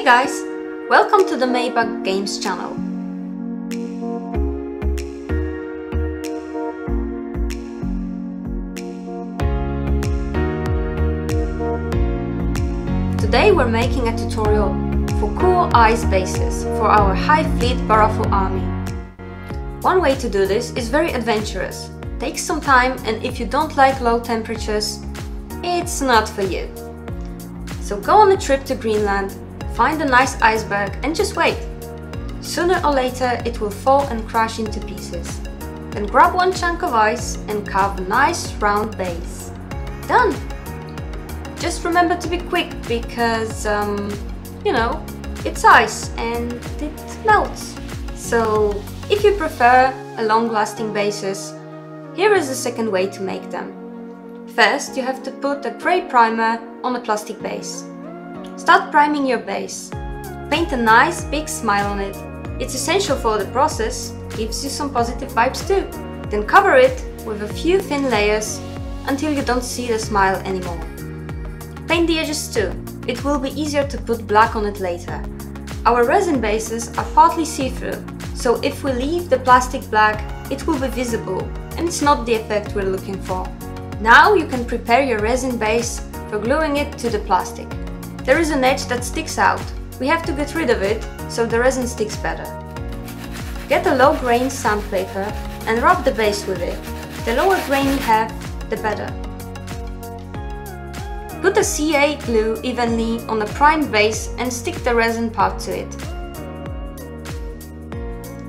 guys, welcome to the Maybug Games channel. Today we're making a tutorial for cool ice bases for our Hive fleet Barafu army. One way to do this is very adventurous. Takes some time, and if you don't like low temperatures, it's not for you. So go on a trip to Greenland, find a nice iceberg and just wait. Sooner or later it will fall and crash into pieces. Then grab one chunk of ice and carve a nice round base. Done! Just remember to be quick because, you know, it's ice and it melts. So if you prefer a long-lasting bases, here is the second way to make them. First, you have to put a grey primer on a plastic base. Start priming your base. Paint a nice big smile on it. It's essential for the process, gives you some positive vibes too. Then cover it with a few thin layers until you don't see the smile anymore. Paint the edges too. It will be easier to put black on it later. Our resin bases are partly see-through, so if we leave the plastic black, it will be visible, and it's not the effect we're looking for. Now you can prepare your resin base for gluing it to the plastic. There is an edge that sticks out. We have to get rid of it so the resin sticks better. Get a low grain sandpaper and rub the base with it. The lower grain you have, the better. Put a CA glue evenly on a primed base and stick the resin part to it.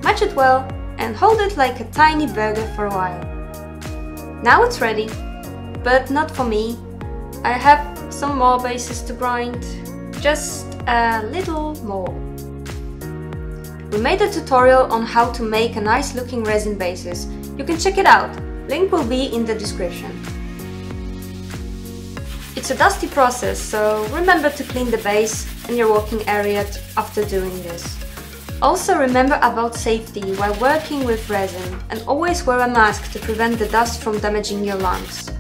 Match it well and hold it like a tiny burger for a while. Now it's ready, but not for me. I have some more bases to grind, just a little more. We made a tutorial on how to make a nice looking resin bases. You can check it out, link will be in the description. It's a dusty process, so remember to clean the base and your working area after doing this. Also remember about safety while working with resin, and always wear a mask to prevent the dust from damaging your lungs.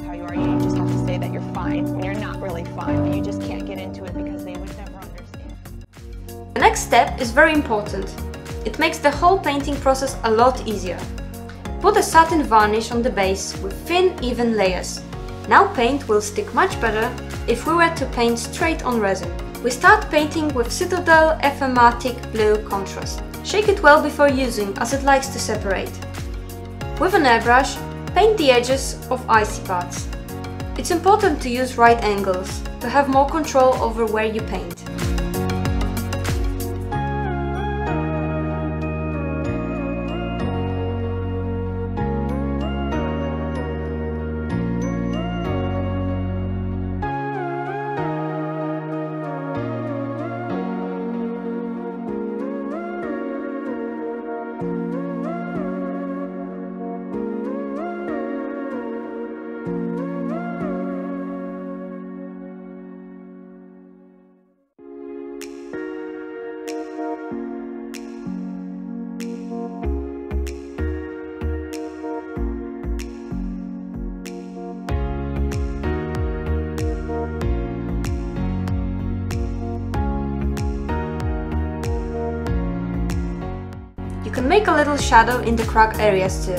How you are, you just have to say that you're fine when you're not really fine, but you just can't get into it because they would never understand. The next step is very important. It makes the whole painting process a lot easier. Put a satin varnish on the base with thin, even layers. Now paint will stick much better if we were to paint straight on resin. We start painting with Citadel Aethermatic blue contrast. Shake it well before using, as it likes to separate. With an airbrush, paint the edges of icy parts. It's important to use right angles, to have more control over where you paint. You can make a little shadow in the crack areas too.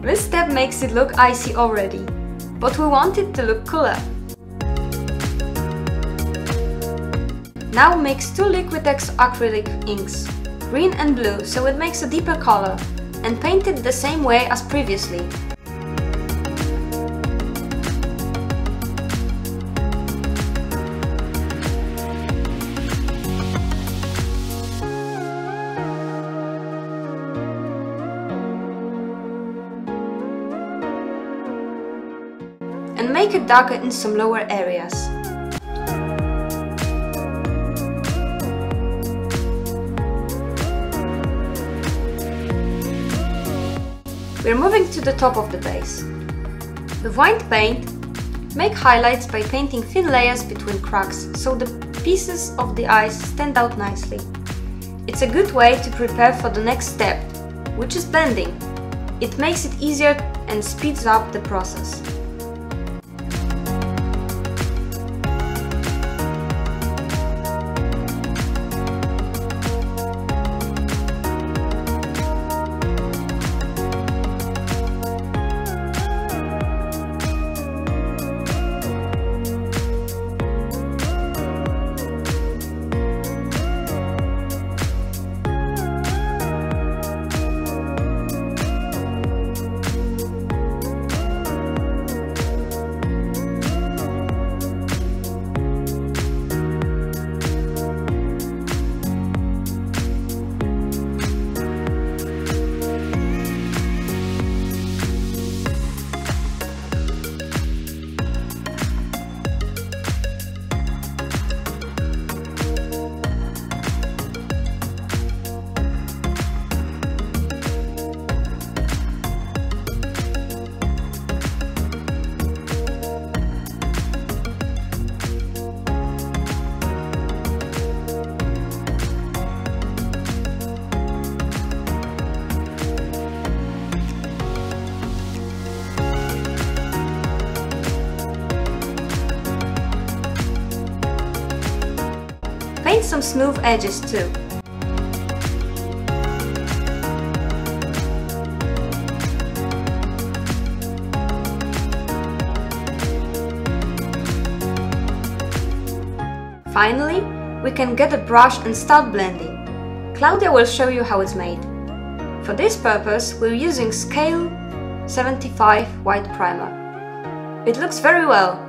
This step makes it look icy already, but we want it to look cooler. Now mix two Liquitex acrylic inks, green and blue, so it makes a deeper color, and paint it the same way as previously. And make it darker in some lower areas. We're moving to the top of the base. With white paint, make highlights by painting thin layers between cracks so the pieces of the ice stand out nicely. It's a good way to prepare for the next step, which is blending. It makes it easier and speeds up the process. Paint some smooth edges too. Finally, we can get a brush and start blending. Claudia will show you how it's made. For this purpose, we're using Scale 75 white primer. It looks very well,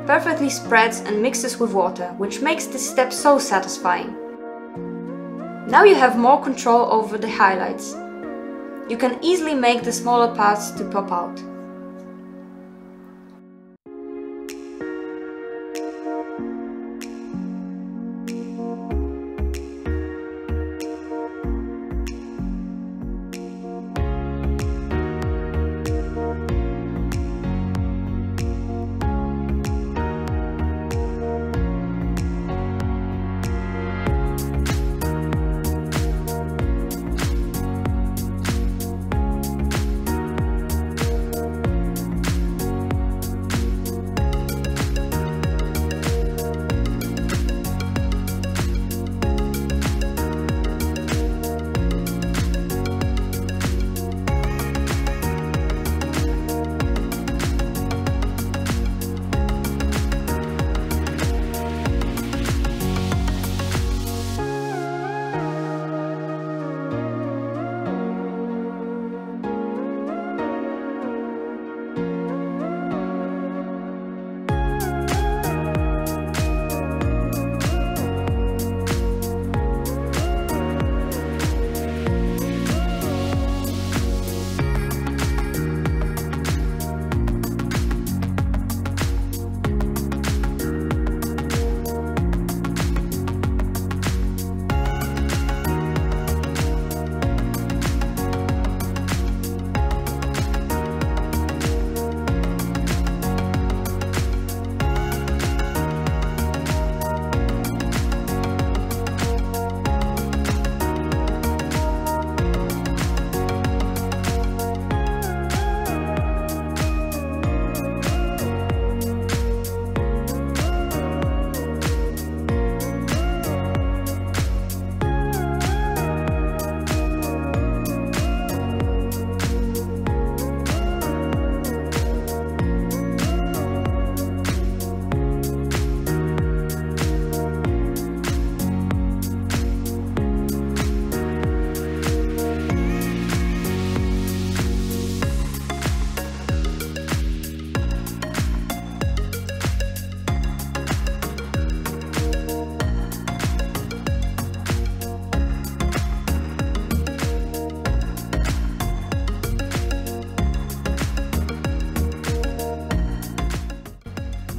perfectly spreads and mixes with water, which makes this step so satisfying. Now you have more control over the highlights. You can easily make the smaller parts to pop out.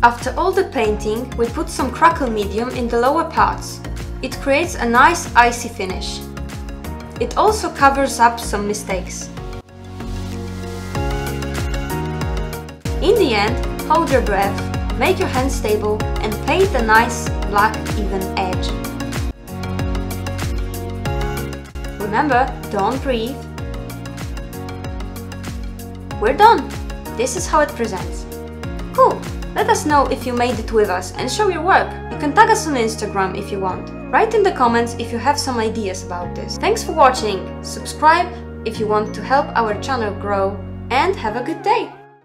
After all the painting, we put some crackle medium in the lower parts. It creates a nice icy finish. It also covers up some mistakes. In the end, hold your breath, make your hand stable and paint a nice black even edge. Remember, don't breathe. We're done! This is how it presents. Cool! Let us know if you made it with us and show your work. You can tag us on Instagram if you want. Write in the comments if you have some ideas about this. Thanks for watching, subscribe if you want to help our channel grow, and have a good day!